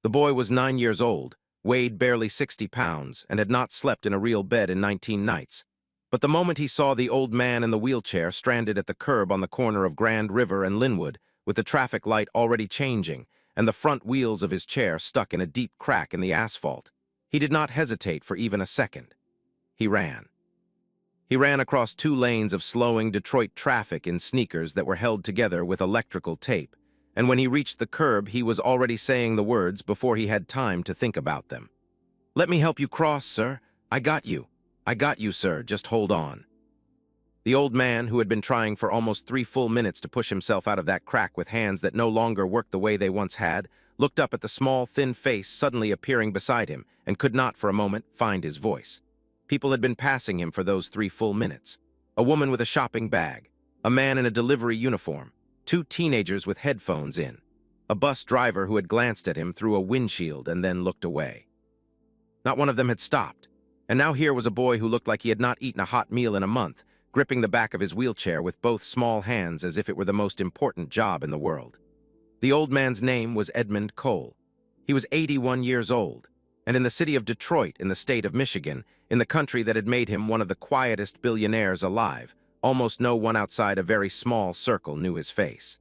The boy was 9 years old, weighed barely 60 pounds, and had not slept in a real bed in 19 nights. But the moment he saw the old man in the wheelchair stranded at the curb on the corner of Grand River and Linwood, with the traffic light already changing and the front wheels of his chair stuck in a deep crack in the asphalt, he did not hesitate for even a second. He ran. He ran across 2 lanes of slowing Detroit traffic in sneakers that were held together with electrical tape, and when he reached the curb, he was already saying the words before he had time to think about them. "Let me help you cross, sir. I got you. I got you, sir. Just hold on." The old man, who had been trying for almost 3 full minutes to push himself out of that crack with hands that no longer worked the way they once had, looked up at the small, thin face suddenly appearing beside him and could not, for a moment, find his voice. People had been passing him for those 3 full minutes. A woman with a shopping bag, a man in a delivery uniform, 2 teenagers with headphones in, a bus driver who had glanced at him through a windshield and then looked away. Not one of them had stopped, and now here was a boy who looked like he had not eaten a hot meal in a month, gripping the back of his wheelchair with both small hands as if it were the most important job in the world. The old man's name was Edmund Cole. He was 81 years old, and in the city of Detroit, in the state of Michigan, in the country that had made him one of the quietest billionaires alive, almost no one outside a very small circle knew his face.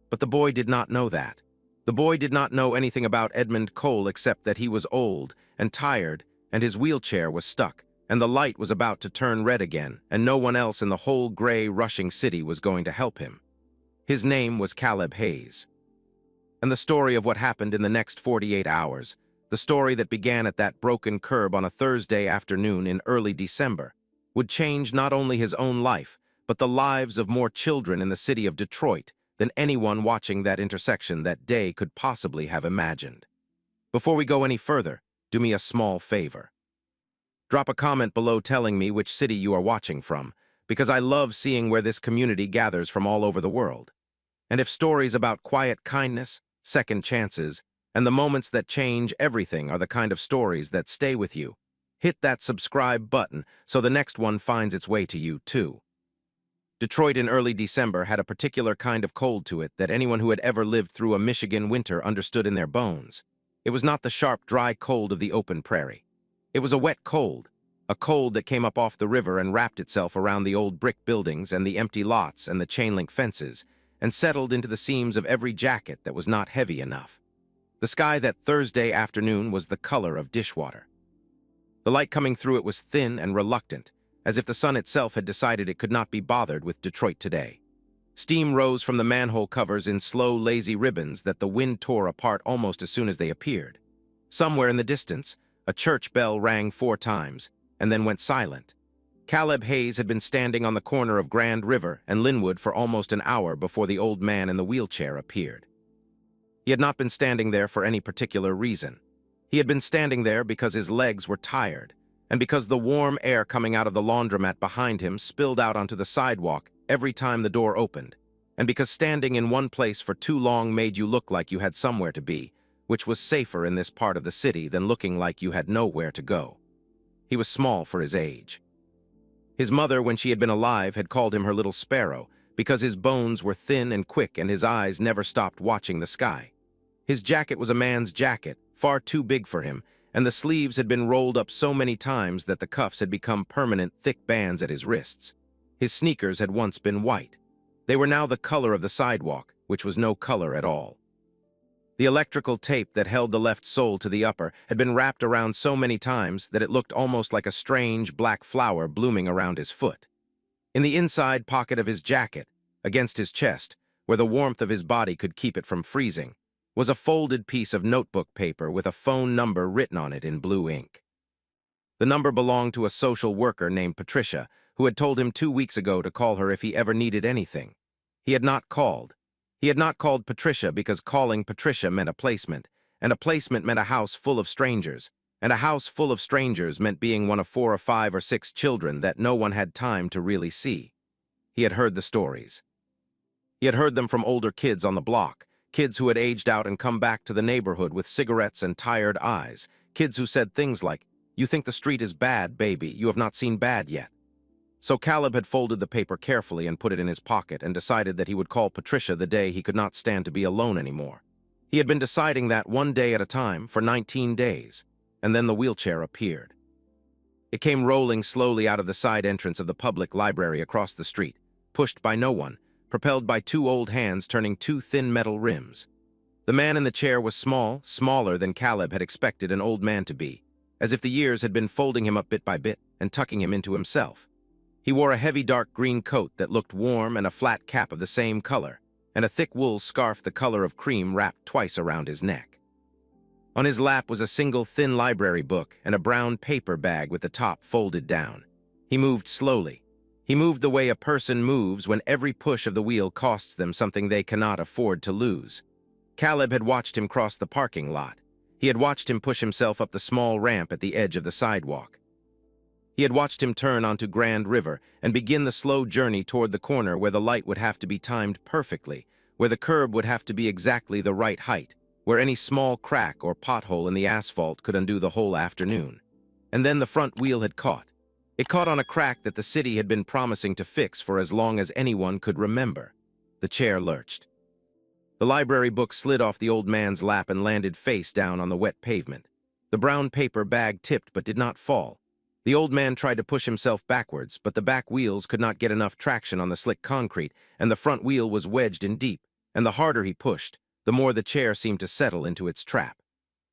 But the boy did not know that. The boy did not know anything about Edmund Cole except that he was old and tired, and his wheelchair was stuck, and the light was about to turn red again, and no one else in the whole gray, rushing city was going to help him. His name was Caleb Hayes. And the story of what happened in the next 48 hours, the story that began at that broken curb on a Thursday afternoon in early December, would change not only his own life, but the lives of more children in the city of Detroit than anyone watching that intersection that day could possibly have imagined. Before we go any further, do me a small favor. Drop a comment below telling me which city you are watching from, because I love seeing where this community gathers from all over the world. And if stories about quiet kindness, second chances, and the moments that change everything are the kind of stories that stay with you, hit that subscribe button so the next one finds its way to you too. Detroit in early December had a particular kind of cold to it that anyone who had ever lived through a Michigan winter understood in their bones. It was not the sharp, dry cold of the open prairie. It was a wet cold, a cold that came up off the river and wrapped itself around the old brick buildings and the empty lots and the chain-link fences, and settled into the seams of every jacket that was not heavy enough. The sky that Thursday afternoon was the color of dishwater. The light coming through it was thin and reluctant, as if the sun itself had decided it could not be bothered with Detroit today. Steam rose from the manhole covers in slow, lazy ribbons that the wind tore apart almost as soon as they appeared. Somewhere in the distance, a church bell rang 4 times, and then went silent. Caleb Hayes had been standing on the corner of Grand River and Linwood for almost an hour before the old man in the wheelchair appeared. He had not been standing there for any particular reason. He had been standing there because his legs were tired, and because the warm air coming out of the laundromat behind him spilled out onto the sidewalk every time the door opened, and because standing in one place for too long made you look like you had somewhere to be, which was safer in this part of the city than looking like you had nowhere to go. He was small for his age. His mother, when she had been alive, had called him her little sparrow, because his bones were thin and quick and his eyes never stopped watching the sky. His jacket was a man's jacket, far too big for him, and the sleeves had been rolled up so many times that the cuffs had become permanent, thick bands at his wrists. His sneakers had once been white. They were now the color of the sidewalk, which was no color at all. The electrical tape that held the left sole to the upper had been wrapped around so many times that it looked almost like a strange black flower blooming around his foot. In the inside pocket of his jacket, against his chest, where the warmth of his body could keep it from freezing, was a folded piece of notebook paper with a phone number written on it in blue ink. The number belonged to a social worker named Patricia, who had told him 2 weeks ago to call her if he ever needed anything. He had not called. He had not called Patricia because calling Patricia meant a placement, and a placement meant a house full of strangers, and a house full of strangers meant being one of 4 or 5 or 6 children that no one had time to really see. He had heard the stories. He had heard them from older kids on the block, kids who had aged out and come back to the neighborhood with cigarettes and tired eyes, kids who said things like, "You think the street is bad, baby, you have not seen bad yet." So Caleb had folded the paper carefully and put it in his pocket and decided that he would call Patricia the day he could not stand to be alone anymore. He had been deciding that one day at a time for 19 days, and then the wheelchair appeared. It came rolling slowly out of the side entrance of the public library across the street, pushed by no one, propelled by two old hands turning two thin metal rims. The man in the chair was small, smaller than Caleb had expected an old man to be, as if the years had been folding him up bit by bit and tucking him into himself. He wore a heavy dark green coat that looked warm and a flat cap of the same color, and a thick wool scarf the color of cream wrapped twice around his neck. On his lap was a single thin library book and a brown paper bag with the top folded down. He moved slowly. He moved the way a person moves when every push of the wheel costs them something they cannot afford to lose. Caleb had watched him cross the parking lot. He had watched him push himself up the small ramp at the edge of the sidewalk. He had watched him turn onto Grand River and begin the slow journey toward the corner where the light would have to be timed perfectly, where the curb would have to be exactly the right height, where any small crack or pothole in the asphalt could undo the whole afternoon. And then the front wheel had caught. It caught on a crack that the city had been promising to fix for as long as anyone could remember. The chair lurched. The library book slid off the old man's lap and landed face down on the wet pavement. The brown paper bag tipped but did not fall. The old man tried to push himself backwards, but the back wheels could not get enough traction on the slick concrete, and the front wheel was wedged in deep, and the harder he pushed, the more the chair seemed to settle into its trap.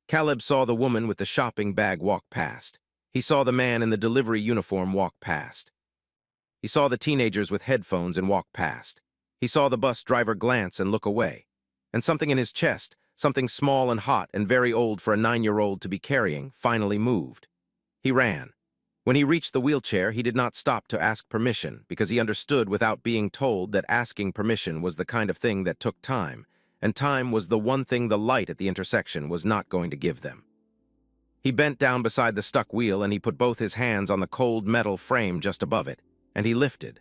Caleb saw the woman with the shopping bag walk past. He saw the man in the delivery uniform walk past. He saw the teenagers with headphones and walk past. He saw the bus driver glance and look away. And something in his chest, something small and hot and very old for a 9-year-old to be carrying, finally moved. He ran. When he reached the wheelchair, he did not stop to ask permission because he understood without being told that asking permission was the kind of thing that took time, and time was the one thing the light at the intersection was not going to give them. He bent down beside the stuck wheel and he put both his hands on the cold metal frame just above it, and he lifted.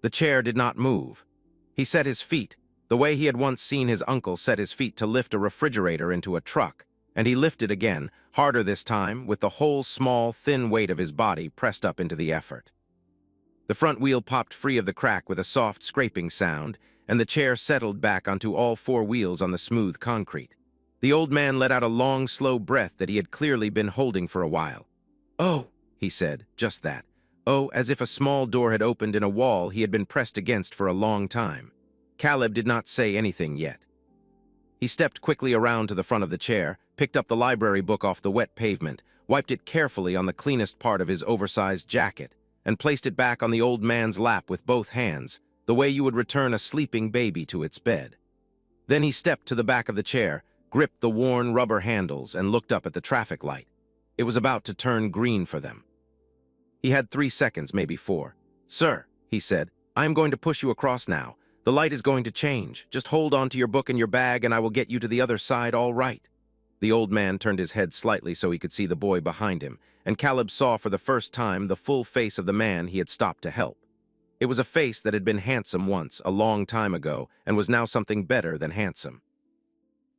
The chair did not move. He set his feet, the way he had once seen his uncle set his feet to lift a refrigerator into a truck, and he lifted again, harder this time, with the whole small, thin weight of his body pressed up into the effort. The front wheel popped free of the crack with a soft scraping sound, and the chair settled back onto all four wheels on the smooth concrete. The old man let out a long, slow breath that he had clearly been holding for a while. "Oh," he said, just that. Oh, as if a small door had opened in a wall he had been pressed against for a long time. Caleb did not say anything yet. He stepped quickly around to the front of the chair, picked up the library book off the wet pavement, wiped it carefully on the cleanest part of his oversized jacket, and placed it back on the old man's lap with both hands, the way you would return a sleeping baby to its bed. Then he stepped to the back of the chair, gripped the worn rubber handles, and looked up at the traffic light. It was about to turn green for them. He had 3 seconds, maybe 4. "Sir," he said, "I am going to push you across now. The light is going to change. Just hold on to your book and your bag and I will get you to the other side all right." The old man turned his head slightly so he could see the boy behind him, and Caleb saw for the first time the full face of the man he had stopped to help. It was a face that had been handsome once, a long time ago, and was now something better than handsome.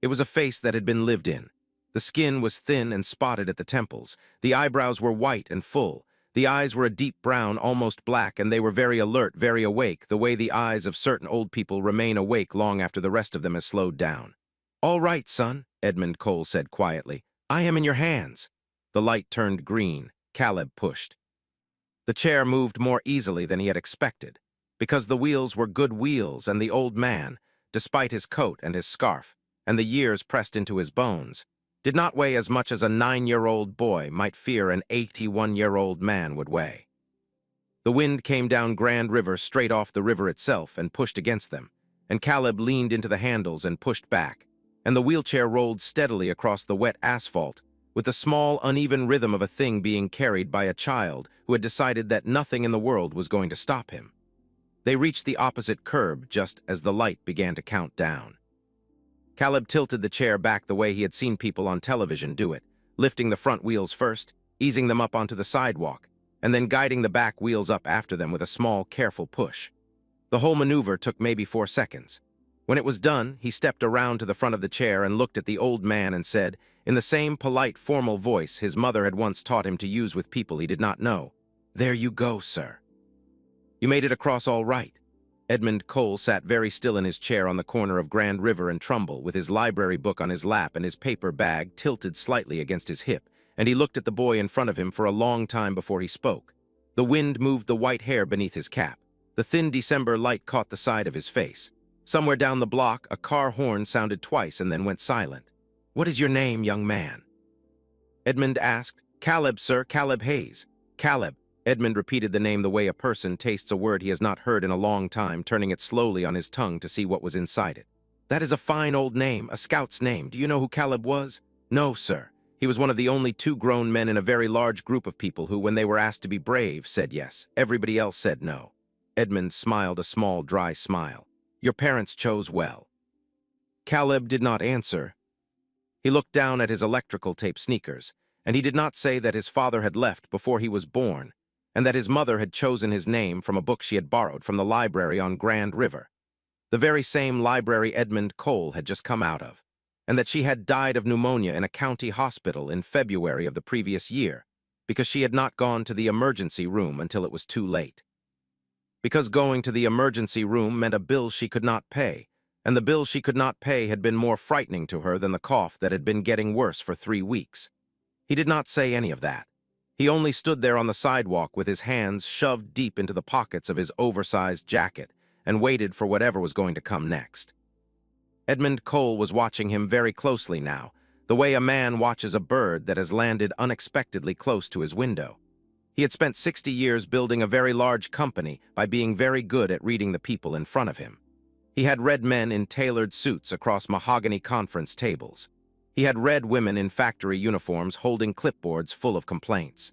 It was a face that had been lived in. The skin was thin and spotted at the temples. The eyebrows were white and full. The eyes were a deep brown, almost black, and they were very alert, very awake, the way the eyes of certain old people remain awake long after the rest of them has slowed down. "All right, son," Edmund Cole said quietly. "I am in your hands." The light turned green. Caleb pushed. The chair moved more easily than he had expected, because the wheels were good wheels, and the old man, despite his coat and his scarf, and the years pressed into his bones, did not weigh as much as a 9-year-old boy might fear an 81-year-old man would weigh. The wind came down Grand River straight off the river itself and pushed against them, and Caleb leaned into the handles and pushed back, and the wheelchair rolled steadily across the wet asphalt, with the small, uneven rhythm of a thing being carried by a child who had decided that nothing in the world was going to stop him. They reached the opposite curb just as the light began to count down. Caleb tilted the chair back the way he had seen people on television do it, lifting the front wheels first, easing them up onto the sidewalk, and then guiding the back wheels up after them with a small, careful push. The whole maneuver took maybe 4 seconds. When it was done, he stepped around to the front of the chair and looked at the old man and said, in the same polite, formal voice his mother had once taught him to use with people he did not know, "There you go, sir. You made it across all right." Edmund Cole sat very still in his chair on the corner of Grand River and Trumbull, with his library book on his lap and his paper bag tilted slightly against his hip, and he looked at the boy in front of him for a long time before he spoke. The wind moved the white hair beneath his cap. The thin December light caught the side of his face. Somewhere down the block, a car horn sounded twice and then went silent. "What is your name, young man?" Edmund asked. "Caleb, sir, Caleb Hayes." "Caleb." Edmund repeated the name the way a person tastes a word he has not heard in a long time, turning it slowly on his tongue to see what was inside it. "That is a fine old name, a scout's name. Do you know who Caleb was?" "No, sir. He was one of the only two grown men in a very large group of people who, when they were asked to be brave, said yes. Everybody else said no." Edmund smiled a small, dry smile. "Your parents chose well." Caleb did not answer. He looked down at his electrical tape sneakers, and he did not say that his father had left before he was born, and that his mother had chosen his name from a book she had borrowed from the library on Grand River, the very same library Edmund Cole had just come out of, and that she had died of pneumonia in a county hospital in February of the previous year, because she had not gone to the emergency room until it was too late. Because going to the emergency room meant a bill she could not pay, and the bill she could not pay had been more frightening to her than the cough that had been getting worse for 3 weeks. He did not say any of that. He only stood there on the sidewalk with his hands shoved deep into the pockets of his oversized jacket and waited for whatever was going to come next. Edmund Cole was watching him very closely now, the way a man watches a bird that has landed unexpectedly close to his window. He had spent 60 years building a very large company by being very good at reading the people in front of him. He had read men in tailored suits across mahogany conference tables. He had read women in factory uniforms holding clipboards full of complaints.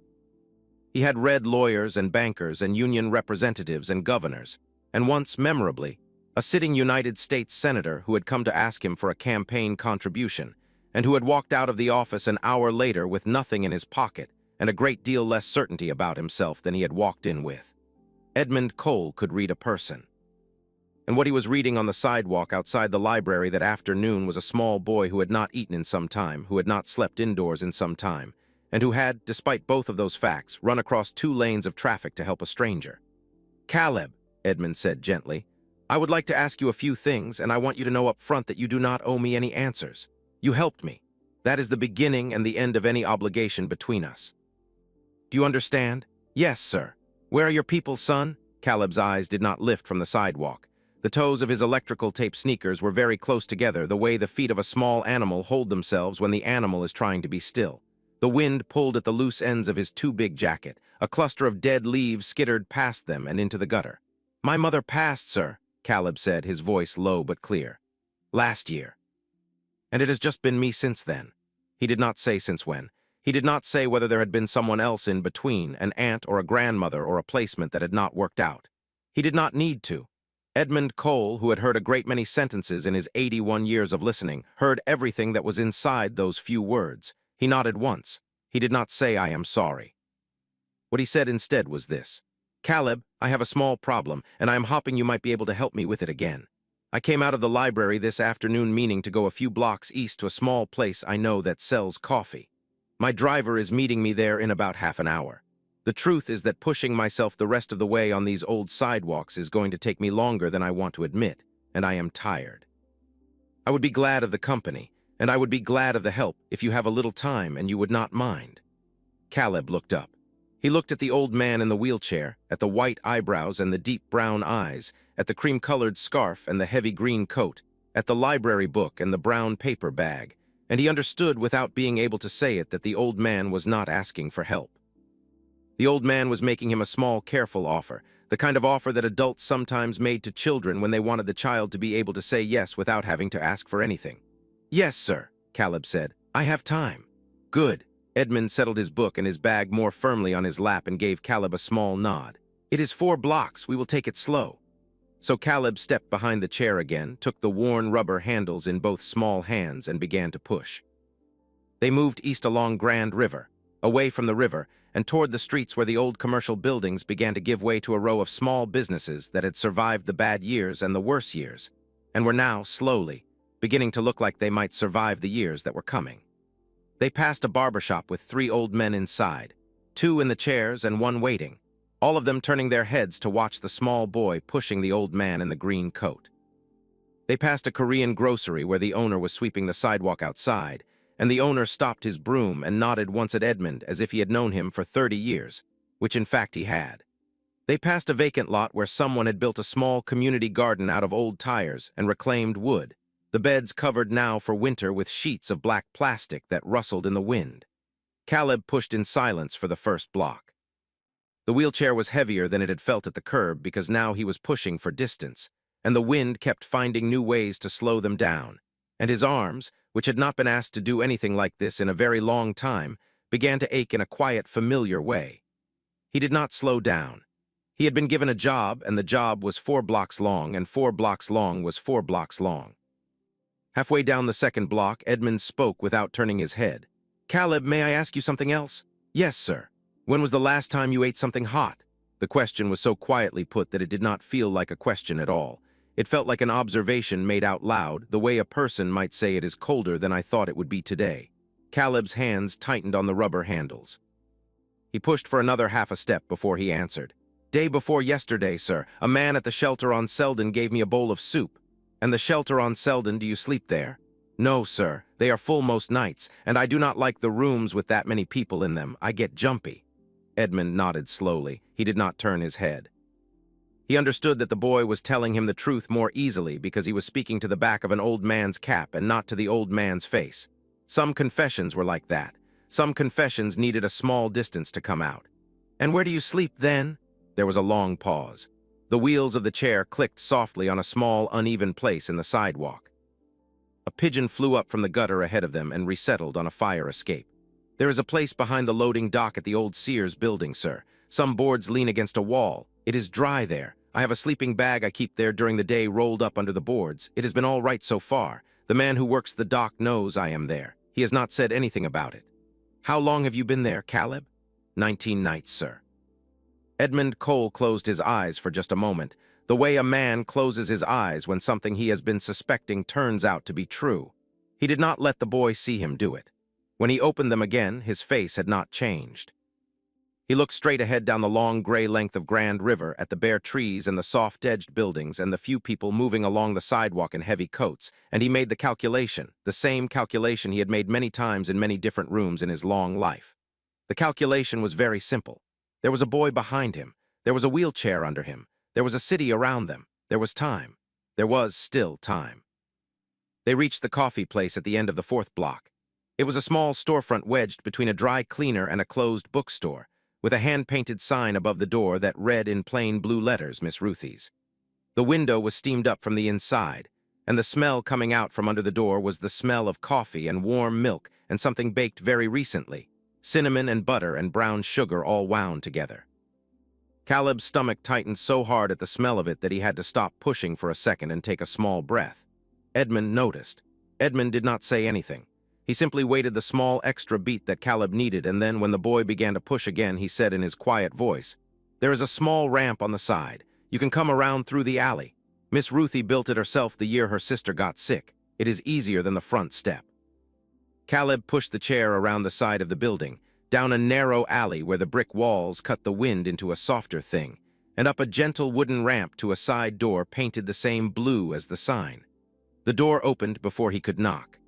He had read lawyers and bankers and union representatives and governors, and once, memorably, a sitting United States senator who had come to ask him for a campaign contribution, and who had walked out of the office an hour later with nothing in his pocket and a great deal less certainty about himself than he had walked in with. Edmund Cole could read a person. And what he was reading on the sidewalk outside the library that afternoon was a small boy who had not eaten in some time, who had not slept indoors in some time, and who had, despite both of those facts, run across 2 lanes of traffic to help a stranger. "Caleb," Edmund said gently, "I would like to ask you a few things, and I want you to know up front that you do not owe me any answers. You helped me. That is the beginning and the end of any obligation between us. Do you understand?" "Yes, sir." "Where are your people, son?" Caleb's eyes did not lift from the sidewalk. The toes of his electrical tape sneakers were very close together, the way the feet of a small animal hold themselves when the animal is trying to be still. The wind pulled at the loose ends of his too big jacket. A cluster of dead leaves skittered past them and into the gutter. "My mother passed, sir," Caleb said, his voice low but clear. "Last year. And it has just been me since then." He did not say since when. He did not say whether there had been someone else in between, an aunt or a grandmother or a placement that had not worked out. He did not need to. Edmund Cole, who had heard a great many sentences in his 81 years of listening, heard everything that was inside those few words. He nodded once. He did not say, "I am sorry." What he said instead was this: "Caleb, I have a small problem, and I am hoping you might be able to help me with it again. I came out of the library this afternoon meaning to go a few blocks east to a small place I know that sells coffee. My driver is meeting me there in about half an hour. The truth is that pushing myself the rest of the way on these old sidewalks is going to take me longer than I want to admit, and I am tired. I would be glad of the company, and I would be glad of the help if you have a little time and you would not mind." Caleb looked up. He looked at the old man in the wheelchair, at the white eyebrows and the deep brown eyes, at the cream-colored scarf and the heavy green coat, at the library book and the brown paper bag, and he understood without being able to say it that the old man was not asking for help. The old man was making him a small, careful offer, the kind of offer that adults sometimes made to children when they wanted the child to be able to say yes without having to ask for anything. "Yes, sir," Caleb said. "I have time." "Good." Edmund settled his book and his bag more firmly on his lap and gave Caleb a small nod. "It is 4 blocks. We will take it slow." So Caleb stepped behind the chair again, took the worn rubber handles in both small hands, and began to push. They moved east along Grand River, away from the river, and toward the streets where the old commercial buildings began to give way to a row of small businesses that had survived the bad years and the worse years, and were now, slowly, beginning to look like they might survive the years that were coming. They passed a barber shop with 3 old men inside, 2 in the chairs and 1 waiting. all of them turning their heads to watch the small boy pushing the old man in the green coat. They passed a Korean grocery where the owner was sweeping the sidewalk outside, and the owner stopped his broom and nodded once at Edmund as if he had known him for 30 years, which in fact he had. They passed a vacant lot where someone had built a small community garden out of old tires and reclaimed wood, the beds covered now for winter with sheets of black plastic that rustled in the wind. Caleb pushed in silence for the first block. The wheelchair was heavier than it had felt at the curb because now he was pushing for distance, and the wind kept finding new ways to slow them down, and his arms, which had not been asked to do anything like this in a very long time, began to ache in a quiet, familiar way. He did not slow down. He had been given a job, and the job was 4 blocks long, and 4 blocks long was 4 blocks long. Halfway down the second block, Edmund spoke without turning his head. "Caleb, may I ask you something else?" "Yes, sir." "When was the last time you ate something hot?" The question was so quietly put that it did not feel like a question at all. It felt like an observation made out loud, the way a person might say it is colder than I thought it would be today. Caleb's hands tightened on the rubber handles. He pushed for another half a step before he answered. "Day before yesterday, sir, a man at the shelter on Selden gave me a bowl of soup." "And the shelter on Selden, do you sleep there?" "No, sir. They are full most nights, and I do not like the rooms with that many people in them. I get jumpy." Edmund nodded slowly. He did not turn his head. He understood that the boy was telling him the truth more easily because he was speaking to the back of an old man's cap and not to the old man's face. Some confessions were like that. Some confessions needed a small distance to come out. "And where do you sleep then?" There was a long pause. The wheels of the chair clicked softly on a small, uneven place in the sidewalk. A pigeon flew up from the gutter ahead of them and resettled on a fire escape. "There is a place behind the loading dock at the old Sears building, sir. Some boards lean against a wall. It is dry there. I have a sleeping bag I keep there during the day rolled up under the boards. It has been all right so far. The man who works the dock knows I am there. He has not said anything about it." "How long have you been there, Caleb?" 19 nights, sir." Edmund Cole closed his eyes for just a moment, the way a man closes his eyes when something he has been suspecting turns out to be true. He did not let the boy see him do it. When he opened them again, his face had not changed. He looked straight ahead down the long gray length of Grand River at the bare trees and the soft-edged buildings and the few people moving along the sidewalk in heavy coats, and he made the calculation, the same calculation he had made many times in many different rooms in his long life. The calculation was very simple. There was a boy behind him. There was a wheelchair under him. There was a city around them. There was time. There was still time. They reached the coffee place at the end of the 4th block. It was a small storefront wedged between a dry cleaner and a closed bookstore, with a hand-painted sign above the door that read in plain blue letters, "Miss Ruthie's." The window was steamed up from the inside, and the smell coming out from under the door was the smell of coffee and warm milk and something baked very recently, cinnamon and butter and brown sugar all wound together. Caleb's stomach tightened so hard at the smell of it that he had to stop pushing for a second and take a small breath. Edmund noticed. Edmund did not say anything. He simply waited the small extra beat that Caleb needed, and then when the boy began to push again, he said in his quiet voice, "There is a small ramp on the side. You can come around through the alley. Miss Ruthie built it herself the year her sister got sick. It is easier than the front step." Caleb pushed the chair around the side of the building, down a narrow alley where the brick walls cut the wind into a softer thing, and up a gentle wooden ramp to a side door painted the same blue as the sign. The door opened before he could knock.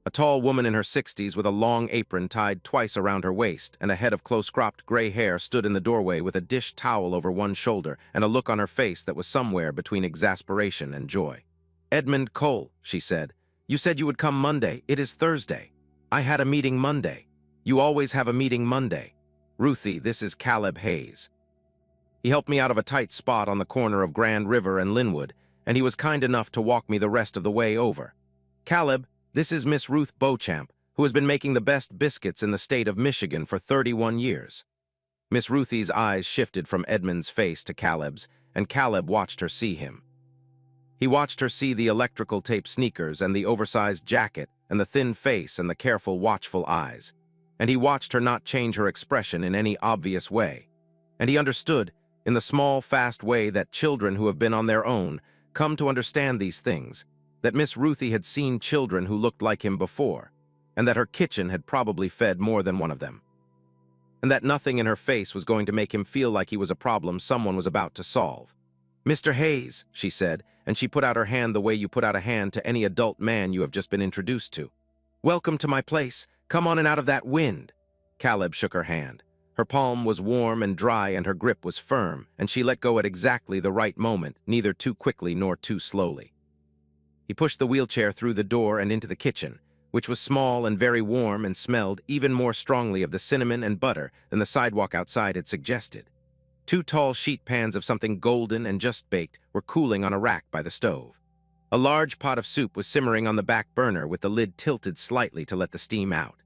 A tall woman in her 60s with a long apron tied twice around her waist and a head of close-cropped gray hair stood in the doorway with a dish towel over one shoulder and a look on her face that was somewhere between exasperation and joy. "Edmund Cole," she said, "you said you would come Monday. It is Thursday. I had a meeting Monday. You always have a meeting Monday. Ruthie, this is Caleb Hayes." He helped me out of a tight spot on the corner of Grand River and Linwood, and he was kind enough to walk me the rest of the way over. "Caleb, this is Miss Ruth Beauchamp, who has been making the best biscuits in the state of Michigan for 31 years. Miss Ruthie's eyes shifted from Edmund's face to Caleb's, and Caleb watched her see him. He watched her see the electrical tape sneakers and the oversized jacket and the thin face and the careful, watchful eyes. And he watched her not change her expression in any obvious way. And he understood, in the small, fast way that children who have been on their own come to understand these things, that Miss Ruthie had seen children who looked like him before, and that her kitchen had probably fed more than one of them. and that nothing in her face was going to make him feel like he was a problem someone was about to solve. "Mr. Hayes," she said, and she put out her hand the way you put out a hand to any adult man you have just been introduced to. "Welcome to my place. Come on and out of that wind." Caleb shook her hand. Her palm was warm and dry and her grip was firm, and she let go at exactly the right moment, neither too quickly nor too slowly. He pushed the wheelchair through the door and into the kitchen, which was small and very warm and smelled even more strongly of the cinnamon and butter than the sidewalk outside had suggested. Two tall sheet pans of something golden and just baked were cooling on a rack by the stove. A large pot of soup was simmering on the back burner with the lid tilted slightly to let the steam out.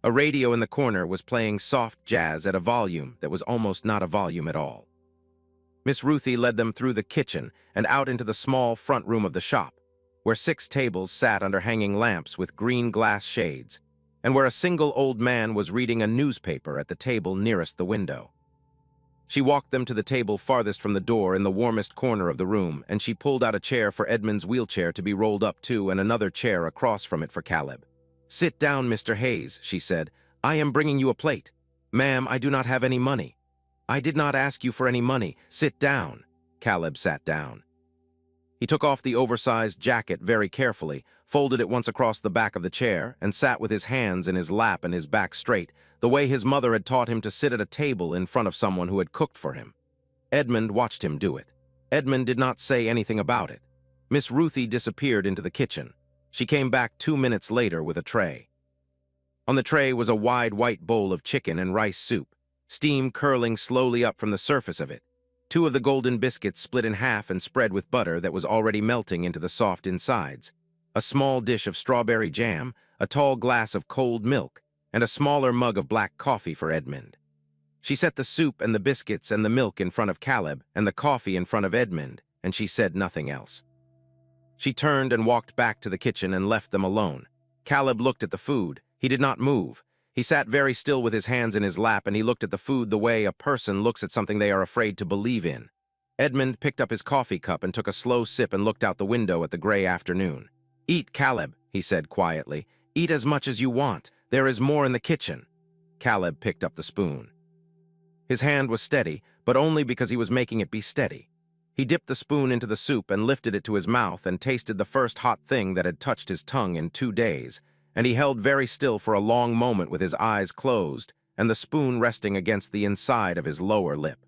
A radio in the corner was playing soft jazz at a volume that was almost not a volume at all. Miss Ruthie led them through the kitchen and out into the small front room of the shop, where 6 tables sat under hanging lamps with green glass shades, and where a single old man was reading a newspaper at the table nearest the window. She walked them to the table farthest from the door in the warmest corner of the room, and she pulled out a chair for Edmund's wheelchair to be rolled up to and another chair across from it for Caleb. "Sit down, Mr. Hayes," she said. "I am bringing you a plate." "Ma'am, I do not have any money." "I did not ask you for any money. Sit down." Caleb sat down. He took off the oversized jacket very carefully, folded it once across the back of the chair, and sat with his hands in his lap and his back straight, the way his mother had taught him to sit at a table in front of someone who had cooked for him. Edmund watched him do it. Edmund did not say anything about it. Miss Ruthie disappeared into the kitchen. She came back 2 minutes later with a tray. On the tray was a wide white bowl of chicken and rice soup, steam curling slowly up from the surface of it. 2 of the golden biscuits split in half and spread with butter that was already melting into the soft insides, a small dish of strawberry jam, a tall glass of cold milk, and a smaller mug of black coffee for Edmund. She set the soup and the biscuits and the milk in front of Caleb and the coffee in front of Edmund, and she said nothing else. She turned and walked back to the kitchen and left them alone. Caleb looked at the food. He did not move. He sat very still with his hands in his lap, and he looked at the food the way a person looks at something they are afraid to believe in. Edmund picked up his coffee cup and took a slow sip and looked out the window at the gray afternoon. "Eat, Caleb," he said quietly. "Eat as much as you want. There is more in the kitchen." Caleb picked up the spoon. His hand was steady, but only because he was making it be steady. He dipped the spoon into the soup and lifted it to his mouth and tasted the first hot thing that had touched his tongue in 2 days, and he held very still for a long moment with his eyes closed and the spoon resting against the inside of his lower lip.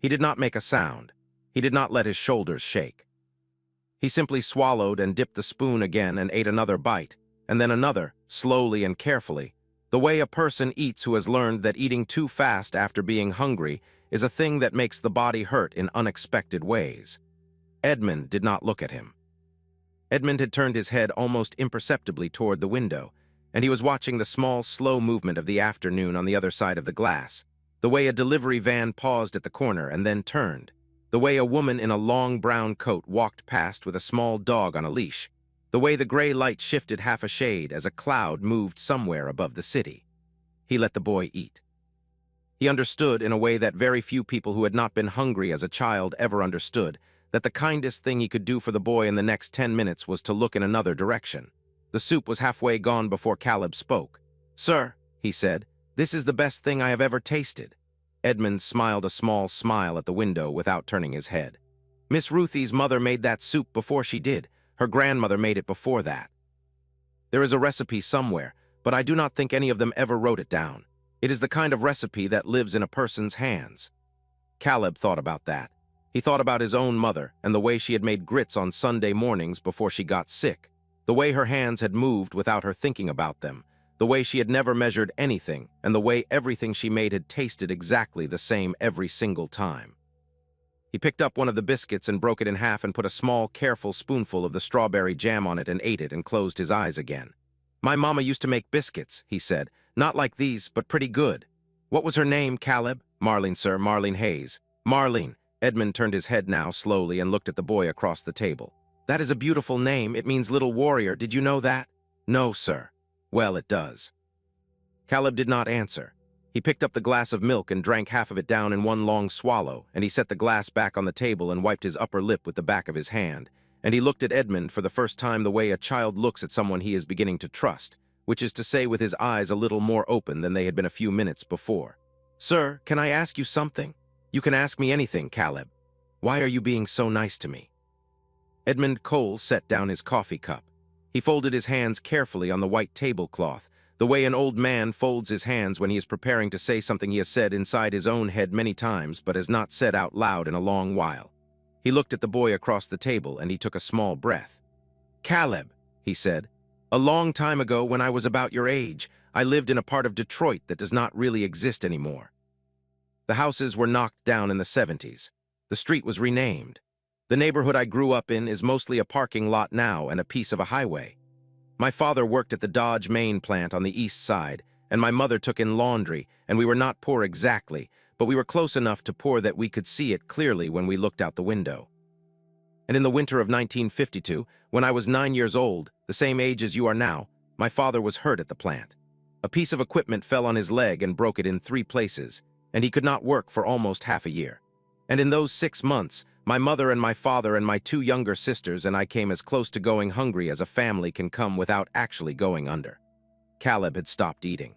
He did not make a sound. He did not let his shoulders shake. He simply swallowed and dipped the spoon again and ate another bite, and then another, slowly and carefully, the way a person eats who has learned that eating too fast after being hungry is a thing that makes the body hurt in unexpected ways. Edmund did not look at him. Edmund had turned his head almost imperceptibly toward the window, and he was watching the small, slow movement of the afternoon on the other side of the glass, the way a delivery van paused at the corner and then turned, the way a woman in a long brown coat walked past with a small dog on a leash, the way the gray light shifted half a shade as a cloud moved somewhere above the city. He let the boy eat. He understood in a way that very few people who had not been hungry as a child ever understood, that the kindest thing he could do for the boy in the next 10 minutes was to look in another direction. The soup was halfway gone before Caleb spoke. "Sir," he said, "this is the best thing I have ever tasted." Edmund smiled a small smile at the window without turning his head. "Miss Ruthie's mother made that soup before she did. Her grandmother made it before that. There is a recipe somewhere, but I do not think any of them ever wrote it down. It is the kind of recipe that lives in a person's hands." Caleb thought about that. He thought about his own mother and the way she had made grits on Sunday mornings before she got sick, the way her hands had moved without her thinking about them, the way she had never measured anything, and the way everything she made had tasted exactly the same every single time. He picked up one of the biscuits and broke it in half and put a small, careful spoonful of the strawberry jam on it and ate it and closed his eyes again. "My mama used to make biscuits," he said. "Not like these, but pretty good." "What was her name, Caleb?" "Marlene, sir, Marlene Hayes." "Marlene." Edmund turned his head now slowly and looked at the boy across the table. "That is a beautiful name. It means little warrior. Did you know that?" "No, sir." "Well, it does." Caleb did not answer. He picked up the glass of milk and drank half of it down in one long swallow, and he set the glass back on the table and wiped his upper lip with the back of his hand, and he looked at Edmund for the first time the way a child looks at someone he is beginning to trust, which is to say with his eyes a little more open than they had been a few minutes before. "Sir, can I ask you something?" "You can ask me anything, Caleb. Why are you being so nice to me?" Edmund Cole set down his coffee cup. He folded his hands carefully on the white tablecloth, the way an old man folds his hands when he is preparing to say something he has said inside his own head many times but has not said out loud in a long while. He looked at the boy across the table and he took a small breath. "Caleb," he said, "a long time ago when I was about your age, I lived in a part of Detroit that does not really exist anymore. The houses were knocked down in the 70s. The street was renamed. The neighborhood I grew up in is mostly a parking lot now and a piece of a highway. My father worked at the Dodge Main plant on the east side, and my mother took in laundry, and we were not poor exactly, but we were close enough to poor that we could see it clearly when we looked out the window. And in the winter of 1952, when I was 9 years old, the same age as you are now, my father was hurt at the plant. A piece of equipment fell on his leg and broke it in 3 places, and he could not work for almost half a year. And in those 6 months, my mother and my father and my 2 younger sisters and I came as close to going hungry as a family can come without actually going under." Caleb had stopped eating.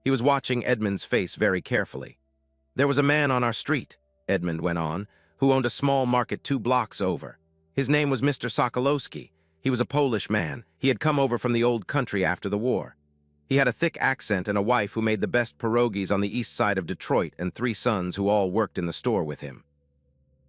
He was watching Edmund's face very carefully. "There was a man on our street," Edmund went on, "who owned a small market 2 blocks over. His name was Mr. Sokolowski. He was a Polish man. He had come over from the old country after the war. He had a thick accent and a wife who made the best pierogies on the east side of Detroit and 3 sons who all worked in the store with him.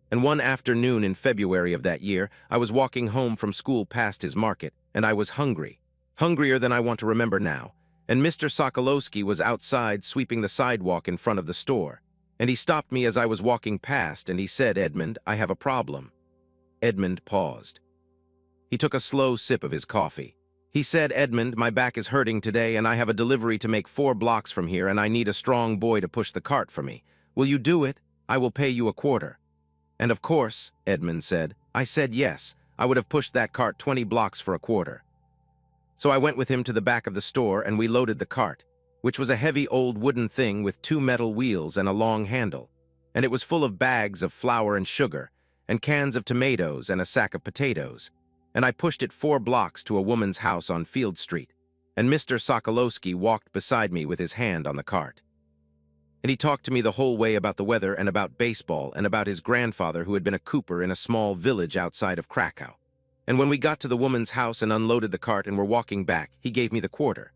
And one afternoon in February of that year, I was walking home from school past his market, and I was hungry. Hungrier than I want to remember now. And Mr. Sokolowski was outside sweeping the sidewalk in front of the store. And he stopped me as I was walking past, and he said, 'Edmund, I have a problem.'" Edmund paused. He took a slow sip of his coffee. He said, "Edmund, my back is hurting today, and I have a delivery to make 4 blocks from here, and I need a strong boy to push the cart for me. Will you do it? I will pay you a quarter." "And of course," Edmund said. "I said yes. I would have pushed that cart 20 blocks for a quarter." So I went with him to the back of the store and we loaded the cart, which was a heavy old wooden thing with 2 metal wheels and a long handle, and it was full of bags of flour and sugar, and cans of tomatoes and a sack of potatoes, and I pushed it 4 blocks to a woman's house on Field Street, and Mr. Sokolowski walked beside me with his hand on the cart. And he talked to me the whole way about the weather and about baseball and about his grandfather who had been a cooper in a small village outside of Krakow. And when we got to the woman's house and unloaded the cart and were walking back, he gave me the quarter.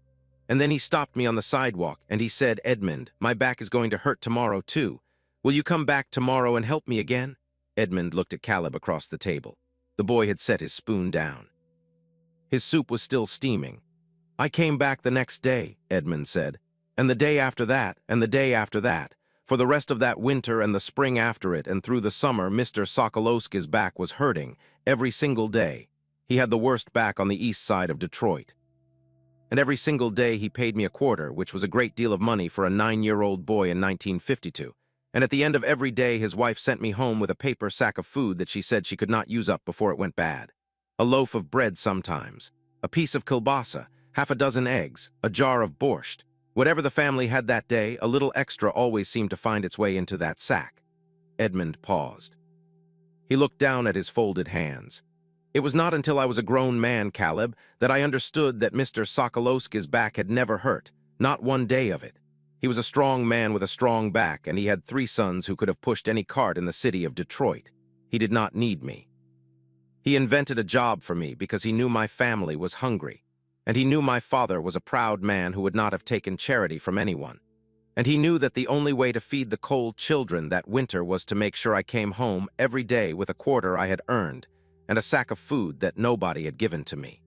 And then he stopped me on the sidewalk and he said, "Edmund, my back is going to hurt tomorrow too. Will you come back tomorrow and help me again?" Edmund looked at Caleb across the table. The boy had set his spoon down. His soup was still steaming. "I came back the next day," Edmund said. "And the day after that, and the day after that. For the rest of that winter and the spring after it and through the summer, Mr. Sokolowski's back was hurting every single day. He had the worst back on the east side of Detroit. And every single day he paid me a quarter, which was a great deal of money for a 9-year-old boy in 1952. And at the end of every day, his wife sent me home with a paper sack of food that she said she could not use up before it went bad. A loaf of bread sometimes, a piece of kielbasa, half a dozen eggs, a jar of borscht. Whatever the family had that day, a little extra always seemed to find its way into that sack." Edmund paused. He looked down at his folded hands. "It was not until I was a grown man, Caleb, that I understood that Mr. Sokolowski's back had never hurt, not one day of it. He was a strong man with a strong back, and he had 3 sons who could have pushed any cart in the city of Detroit. He did not need me. He invented a job for me because he knew my family was hungry. And he knew my father was a proud man who would not have taken charity from anyone. And he knew that the only way to feed the Cole children that winter was to make sure I came home every day with a quarter I had earned and a sack of food that nobody had given to me."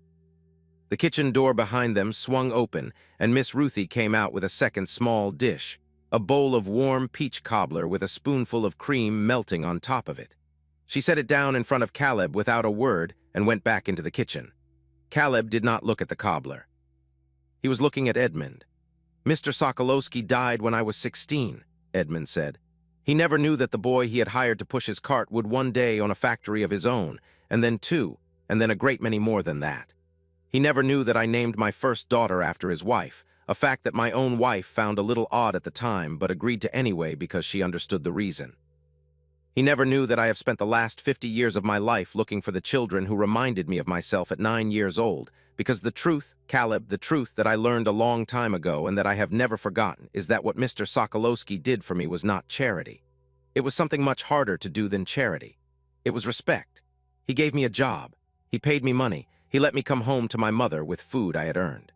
The kitchen door behind them swung open, and Miss Ruthie came out with a second small dish, a bowl of warm peach cobbler with a spoonful of cream melting on top of it. She set it down in front of Caleb without a word and went back into the kitchen. Caleb did not look at the cobbler. He was looking at Edmund. "Mr. Sokolowski died when I was 16, Edmund said. He never knew that the boy he had hired to push his cart would one day own a factory of his own, and then 2, and then a great many more than that. He never knew that I named my first daughter after his wife, a fact that my own wife found a little odd at the time but agreed to anyway because she understood the reason. He never knew that I have spent the last 50 years of my life looking for the children who reminded me of myself at 9 years old, because the truth, Caleb, the truth that I learned a long time ago and that I have never forgotten is that what Mr. Sokolowski did for me was not charity. It was something much harder to do than charity. It was respect. He gave me a job. He paid me money. He let me come home to my mother with food I had earned.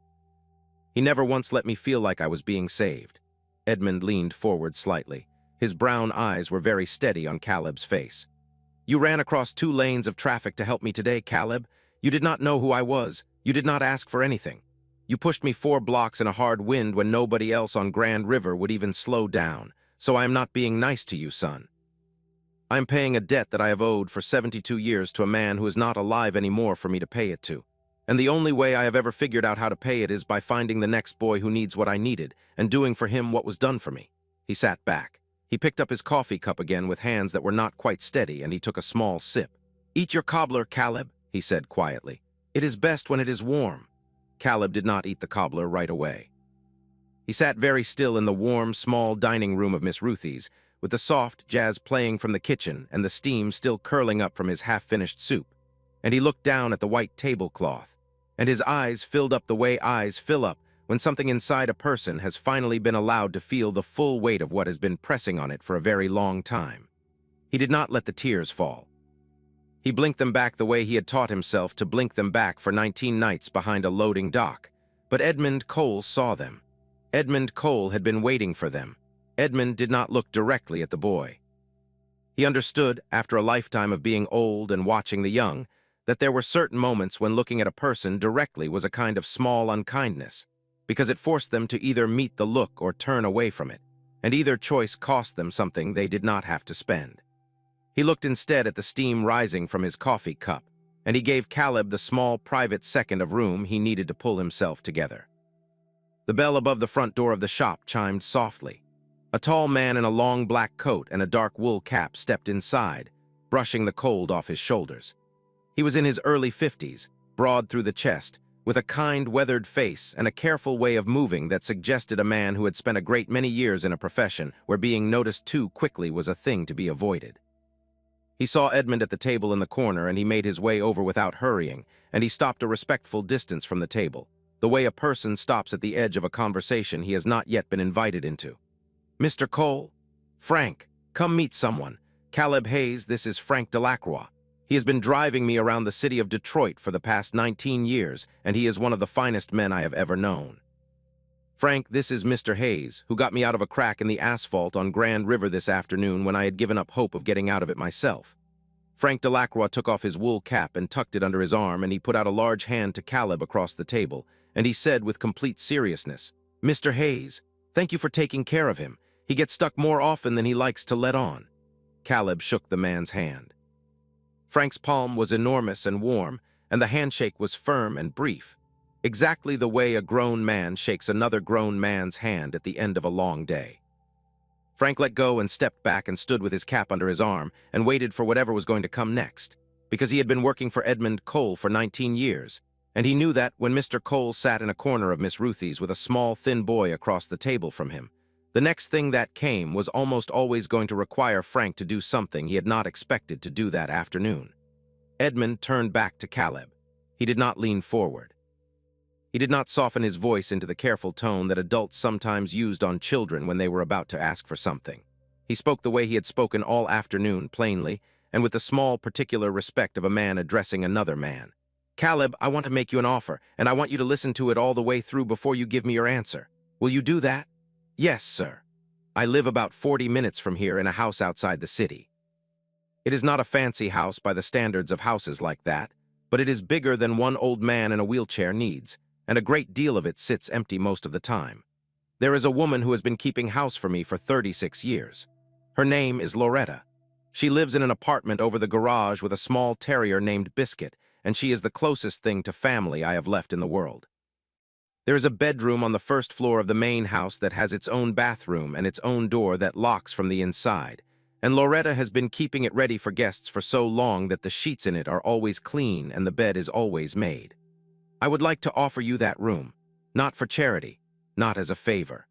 He never once let me feel like I was being saved. Edmund leaned forward slightly. His brown eyes were very steady on Caleb's face. You ran across 2 lanes of traffic to help me today, Caleb. You did not know who I was. You did not ask for anything. You pushed me 4 blocks in a hard wind when nobody else on Grand River would even slow down. So I am not being nice to you, son. I am paying a debt that I have owed for 72 years to a man who is not alive anymore for me to pay it to. And the only way I have ever figured out how to pay it is by finding the next boy who needs what I needed and doing for him what was done for me. He sat back. He picked up his coffee cup again with hands that were not quite steady, and he took a small sip. Eat your cobbler, Caleb, he said quietly. It is best when it is warm. Caleb did not eat the cobbler right away. He sat very still in the warm, small dining room of Miss Ruthie's, with the soft jazz playing from the kitchen and the steam still curling up from his half-finished soup. And he looked down at the white tablecloth, and his eyes filled up the way eyes fill up when something inside a person has finally been allowed to feel the full weight of what has been pressing on it for a very long time. He did not let the tears fall. He blinked them back the way he had taught himself to blink them back for 19 nights behind a loading dock. But Edmund Cole saw them. Edmund Cole had been waiting for them. Edmund did not look directly at the boy. He understood, after a lifetime of being old and watching the young, that there were certain moments when looking at a person directly was a kind of small unkindness, because it forced them to either meet the look or turn away from it, and either choice cost them something they did not have to spend. He looked instead at the steam rising from his coffee cup, and he gave Caleb the small private second of room he needed to pull himself together. The bell above the front door of the shop chimed softly. A tall man in a long black coat and a dark wool cap stepped inside, brushing the cold off his shoulders. He was in his early 50s, broad through the chest, with a kind, weathered face and a careful way of moving that suggested a man who had spent a great many years in a profession where being noticed too quickly was a thing to be avoided. He saw Edmund at the table in the corner, and he made his way over without hurrying, and he stopped a respectful distance from the table, the way a person stops at the edge of a conversation he has not yet been invited into. Mr. Cole? Frank, come meet someone. Caleb Hayes, this is Frank Delacroix. He has been driving me around the city of Detroit for the past 19 years, and he is one of the finest men I have ever known. Frank, this is Mr. Hayes, who got me out of a crack in the asphalt on Grand River this afternoon when I had given up hope of getting out of it myself. Frank Delacroix took off his wool cap and tucked it under his arm, and he put out a large hand to Caleb across the table, and he said with complete seriousness, Mr. Hayes, thank you for taking care of him. He gets stuck more often than he likes to let on. Caleb shook the man's hand. Frank's palm was enormous and warm, and the handshake was firm and brief, exactly the way a grown man shakes another grown man's hand at the end of a long day. Frank let go and stepped back and stood with his cap under his arm and waited for whatever was going to come next, because he had been working for Edmund Cole for 19 years, and he knew that when Mr. Cole sat in a corner of Miss Ruthie's with a small, thin boy across the table from him, the next thing that came was almost always going to require Frank to do something he had not expected to do that afternoon. Edmund turned back to Caleb. He did not lean forward. He did not soften his voice into the careful tone that adults sometimes used on children when they were about to ask for something. He spoke the way he had spoken all afternoon, plainly, and with the small, particular respect of a man addressing another man. Caleb, I want to make you an offer, and I want you to listen to it all the way through before you give me your answer. Will you do that? Yes, sir. I live about 40 minutes from here in a house outside the city. It is not a fancy house by the standards of houses like that, but it is bigger than one old man in a wheelchair needs, and a great deal of it sits empty most of the time. There is a woman who has been keeping house for me for 36 years. Her name is Loretta. She lives in an apartment over the garage with a small terrier named Biscuit, and she is the closest thing to family I have left in the world. There is a bedroom on the first floor of the main house that has its own bathroom and its own door that locks from the inside, and Loretta has been keeping it ready for guests for so long that the sheets in it are always clean and the bed is always made. I would like to offer you that room, not for charity, not as a favor.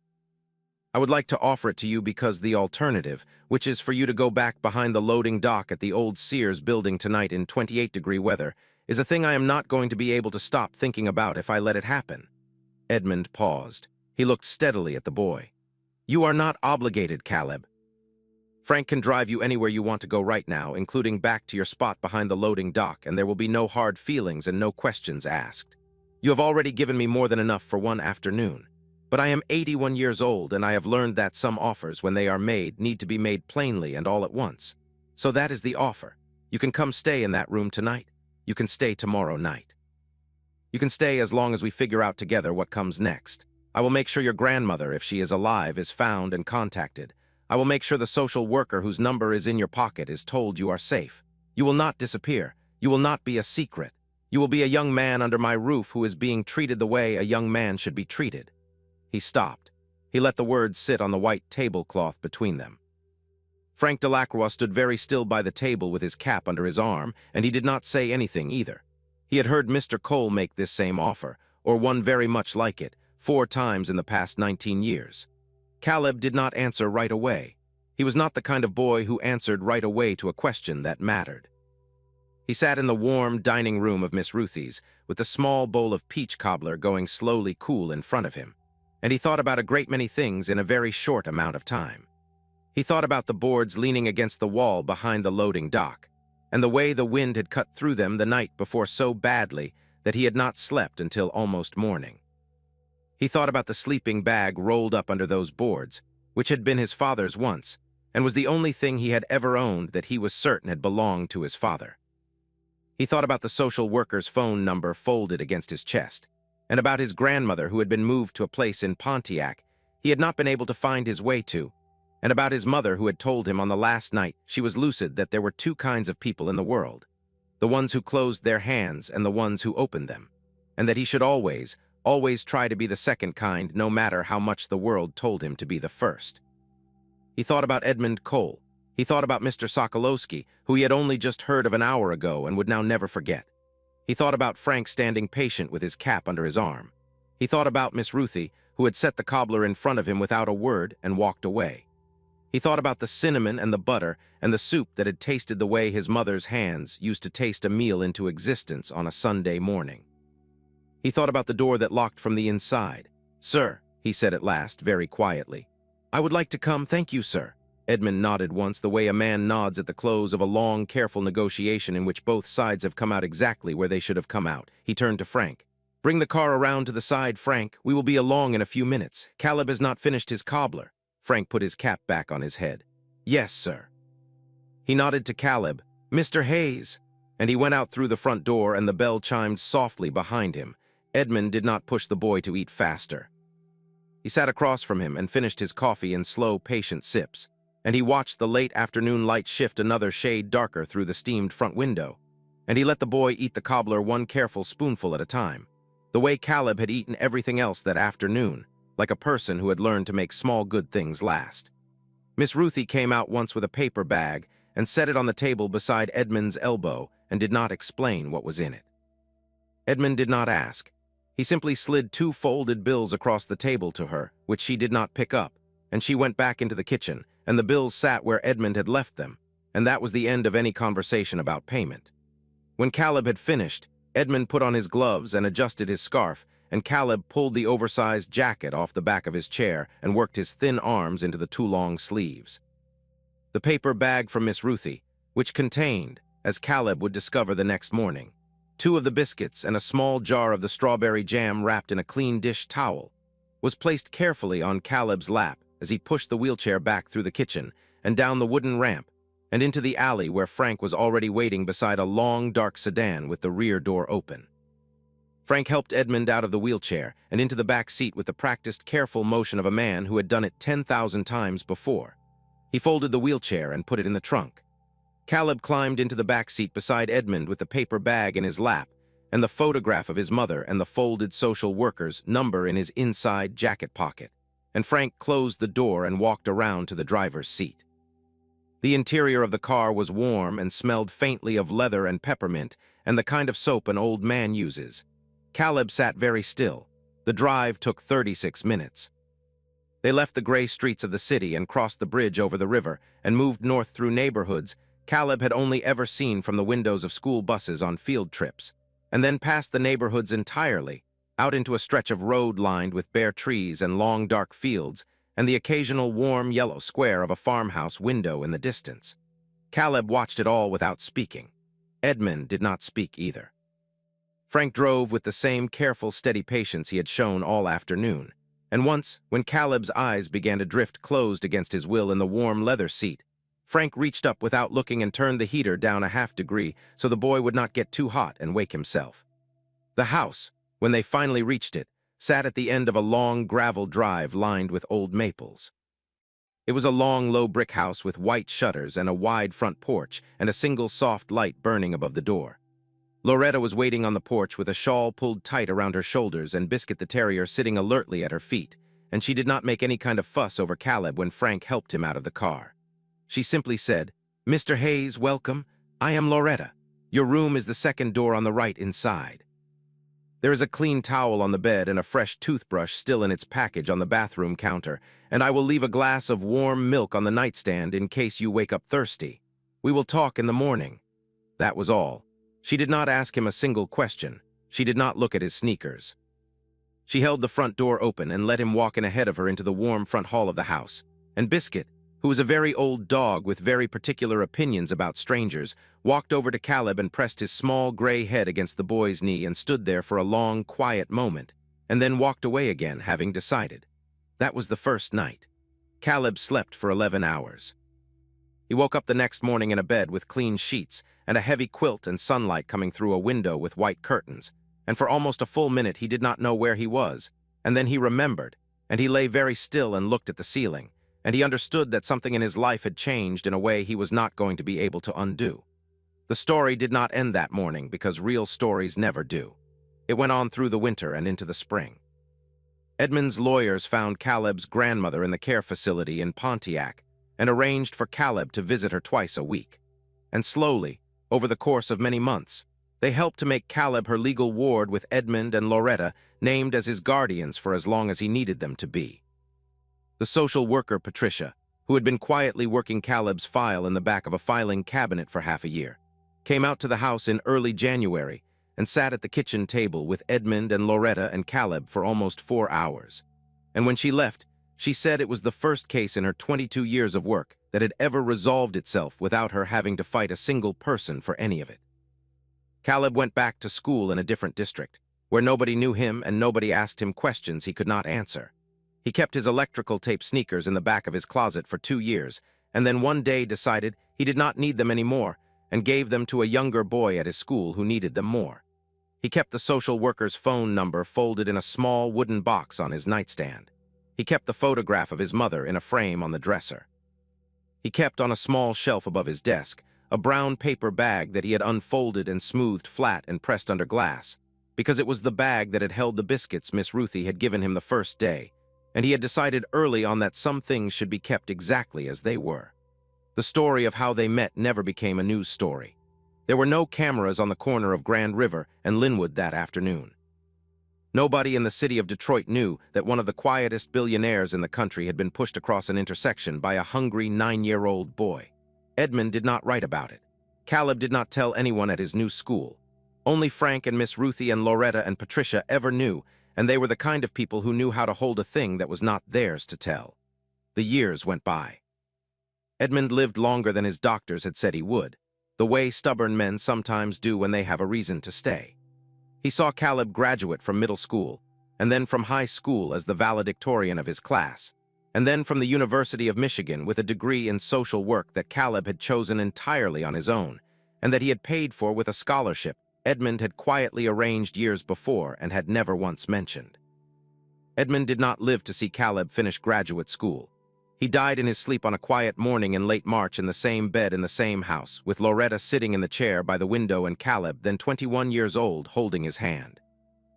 I would like to offer it to you because the alternative, which is for you to go back behind the loading dock at the old Sears building tonight in 28-degree weather, is a thing I am not going to be able to stop thinking about if I let it happen." Edmund paused. He looked steadily at the boy. "You are not obligated, Caleb. Frank can drive you anywhere you want to go right now, including back to your spot behind the loading dock, and there will be no hard feelings and no questions asked. You have already given me more than enough for one afternoon. But I am 81 years old, and I have learned that some offers, when they are made, need to be made plainly and all at once. So that is the offer. You can come stay in that room tonight. You can stay tomorrow night. You can stay as long as we figure out together what comes next. I will make sure your grandmother, if she is alive, is found and contacted. I will make sure the social worker whose number is in your pocket is told you are safe. You will not disappear. You will not be a secret. You will be a young man under my roof who is being treated the way a young man should be treated." He stopped. He let the words sit on the white tablecloth between them. Frank Delacroix stood very still by the table with his cap under his arm, and he did not say anything either. He had heard Mr. Cole make this same offer, or one very much like it, 4 times in the past 19 years. Caleb did not answer right away. He was not the kind of boy who answered right away to a question that mattered. He sat in the warm dining room of Miss Ruthie's, with the small bowl of peach cobbler going slowly cool in front of him, and he thought about a great many things in a very short amount of time. He thought about the boards leaning against the wall behind the loading dock, and the way the wind had cut through them the night before so badly that he had not slept until almost morning. He thought about the sleeping bag rolled up under those boards, which had been his father's once, and was the only thing he had ever owned that he was certain had belonged to his father. He thought about the social worker's phone number folded against his chest, and about his grandmother who had been moved to a place in Pontiac he had not been able to find his way to, and about his mother who had told him on the last night she was lucid that there were 2 kinds of people in the world, the ones who closed their hands and the ones who opened them, and that he should always try to be the second kind no matter how much the world told him to be the first. He thought about Edmund Cole. He thought about Mr. Sokolowski, who he had only just heard of an hour ago and would now never forget. He thought about Frank standing patient with his cap under his arm. He thought about Miss Ruthie, who had set the cobbler in front of him without a word and walked away. He thought about the cinnamon and the butter and the soup that had tasted the way his mother's hands used to taste a meal into existence on a Sunday morning. He thought about the door that locked from the inside. "Sir," he said at last, very quietly. "I would like to come, thank you, sir." Edmund nodded once, the way a man nods at the close of a long, careful negotiation in which both sides have come out exactly where they should have come out. He turned to Frank. "Bring the car around to the side, Frank. We will be along in a few minutes. Caleb has not finished his cobbler." Frank put his cap back on his head. "Yes, sir." He nodded to Caleb. "Mr. Hayes," and he went out through the front door, and the bell chimed softly behind him. Edmund did not push the boy to eat faster. He sat across from him and finished his coffee in slow, patient sips, and he watched the late afternoon light shift another shade darker through the steamed front window, and he let the boy eat the cobbler one careful spoonful at a time, the way Caleb had eaten everything else that afternoon, like a person who had learned to make small good things last. Miss Ruthie came out once with a paper bag and set it on the table beside Edmund's elbow and did not explain what was in it. Edmund did not ask. He simply slid 2 folded bills across the table to her, which she did not pick up, and she went back into the kitchen, and the bills sat where Edmund had left them, and that was the end of any conversation about payment. When Caleb had finished, Edmund put on his gloves and adjusted his scarf, and Caleb pulled the oversized jacket off the back of his chair and worked his thin arms into the 2 long sleeves. The paper bag from Miss Ruthie, which contained, as Caleb would discover the next morning, 2 of the biscuits and a small jar of the strawberry jam wrapped in a clean dish towel, was placed carefully on Caleb's lap as he pushed the wheelchair back through the kitchen and down the wooden ramp and into the alley where Frank was already waiting beside a long, dark sedan with the rear door open. Frank helped Edmund out of the wheelchair and into the back seat with the practiced, careful motion of a man who had done it 10,000 times before. He folded the wheelchair and put it in the trunk. Caleb climbed into the back seat beside Edmund with the paper bag in his lap and the photograph of his mother and the folded social worker's number in his inside jacket pocket, and Frank closed the door and walked around to the driver's seat. The interior of the car was warm and smelled faintly of leather and peppermint and the kind of soap an old man uses. Caleb sat very still. The drive took 36 minutes. They left the gray streets of the city and crossed the bridge over the river and moved north through neighborhoods Caleb had only ever seen from the windows of school buses on field trips, and then past the neighborhoods entirely, out into a stretch of road lined with bare trees and long dark fields and the occasional warm yellow square of a farmhouse window in the distance. Caleb watched it all without speaking. Edmund did not speak either. Frank drove with the same careful, steady patience he had shown all afternoon, and once, when Caleb's eyes began to drift closed against his will in the warm leather seat, Frank reached up without looking and turned the heater down a half-degree so the boy would not get too hot and wake himself. The house, when they finally reached it, sat at the end of a long gravel drive lined with old maples. It was a long, low brick house with white shutters and a wide front porch and a single soft light burning above the door. Loretta was waiting on the porch with a shawl pulled tight around her shoulders and Biscuit the terrier sitting alertly at her feet, and she did not make any kind of fuss over Caleb when Frank helped him out of the car. She simply said, "Mr. Hayes, welcome. I am Loretta. Your room is the second door on the right inside. There is a clean towel on the bed and a fresh toothbrush still in its package on the bathroom counter, and I will leave a glass of warm milk on the nightstand in case you wake up thirsty. We will talk in the morning." That was all. She did not ask him a single question. She did not look at his sneakers. She held the front door open and let him walk in ahead of her into the warm front hall of the house, and Biscuit, who was a very old dog with very particular opinions about strangers, walked over to Caleb and pressed his small gray head against the boy's knee and stood there for a long, quiet moment, and then walked away again, having decided. That was the first night. Caleb slept for 11 hours. He woke up the next morning in a bed with clean sheets and a heavy quilt and sunlight coming through a window with white curtains, and for almost a full minute he did not know where he was, and then he remembered, and he lay very still and looked at the ceiling, and he understood that something in his life had changed in a way he was not going to be able to undo. The story did not end that morning because real stories never do. It went on through the winter and into the spring. Edmund's lawyers found Caleb's grandmother in the care facility in Pontiac and arranged for Caleb to visit her twice a week. And slowly, over the course of many months, they helped to make Caleb her legal ward with Edmund and Loretta named as his guardians for as long as he needed them to be. The social worker, Patricia, who had been quietly working Caleb's file in the back of a filing cabinet for half a year, came out to the house in early January and sat at the kitchen table with Edmund and Loretta and Caleb for almost 4 hours. And when she left, she said it was the first case in her 22 years of work that had ever resolved itself without her having to fight a single person for any of it. Caleb went back to school in a different district, where nobody knew him and nobody asked him questions he could not answer. He kept his electrical tape sneakers in the back of his closet for 2 years, and then one day decided he did not need them anymore and gave them to a younger boy at his school who needed them more. He kept the social worker's phone number folded in a small wooden box on his nightstand. He kept the photograph of his mother in a frame on the dresser. He kept on a small shelf above his desk a brown paper bag that he had unfolded and smoothed flat and pressed under glass, because it was the bag that had held the biscuits Miss Ruthie had given him the first day, and he had decided early on that some things should be kept exactly as they were. The story of how they met never became a news story. There were no cameras on the corner of Grand River and Linwood that afternoon. Nobody in the city of Detroit knew that one of the quietest billionaires in the country had been pushed across an intersection by a hungry 9-year-old boy. Edmund did not write about it. Caleb did not tell anyone at his new school. Only Frank and Miss Ruthie and Loretta and Patricia ever knew, and they were the kind of people who knew how to hold a thing that was not theirs to tell. The years went by. Edmund lived longer than his doctors had said he would, the way stubborn men sometimes do when they have a reason to stay. He saw Caleb graduate from middle school, and then from high school as the valedictorian of his class, and then from the University of Michigan with a degree in social work that Caleb had chosen entirely on his own, and that he had paid for with a scholarship Edmund had quietly arranged years before and had never once mentioned. Edmund did not live to see Caleb finish graduate school. He died in his sleep on a quiet morning in late March in the same bed in the same house, with Loretta sitting in the chair by the window and Caleb, then 21 years old, holding his hand.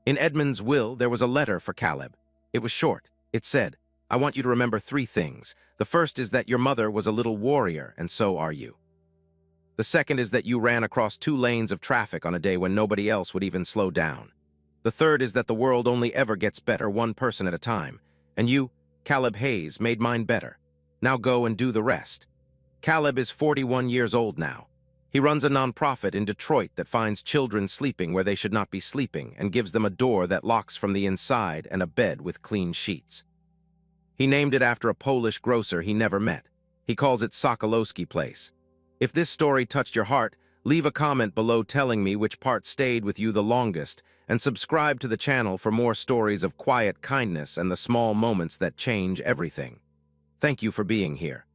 In Edmund's will, there was a letter for Caleb. It was short. It said, "I want you to remember 3 things. The first is that your mother was a little warrior, and so are you. The second is that you ran across 2 lanes of traffic on a day when nobody else would even slow down. The third is that the world only ever gets better one person at a time, and you, Caleb Hayes made mine better. Now go and do the rest. Caleb is 41 years old now. He runs a nonprofit in Detroit that finds children sleeping where they should not be sleeping and gives them a door that locks from the inside and a bed with clean sheets. He named it after a Polish grocer he never met. He calls it Sokolowski Place. If this story touched your heart, leave a comment below telling me which part stayed with you the longest, and subscribe to the channel for more stories of quiet kindness and the small moments that change everything. Thank you for being here.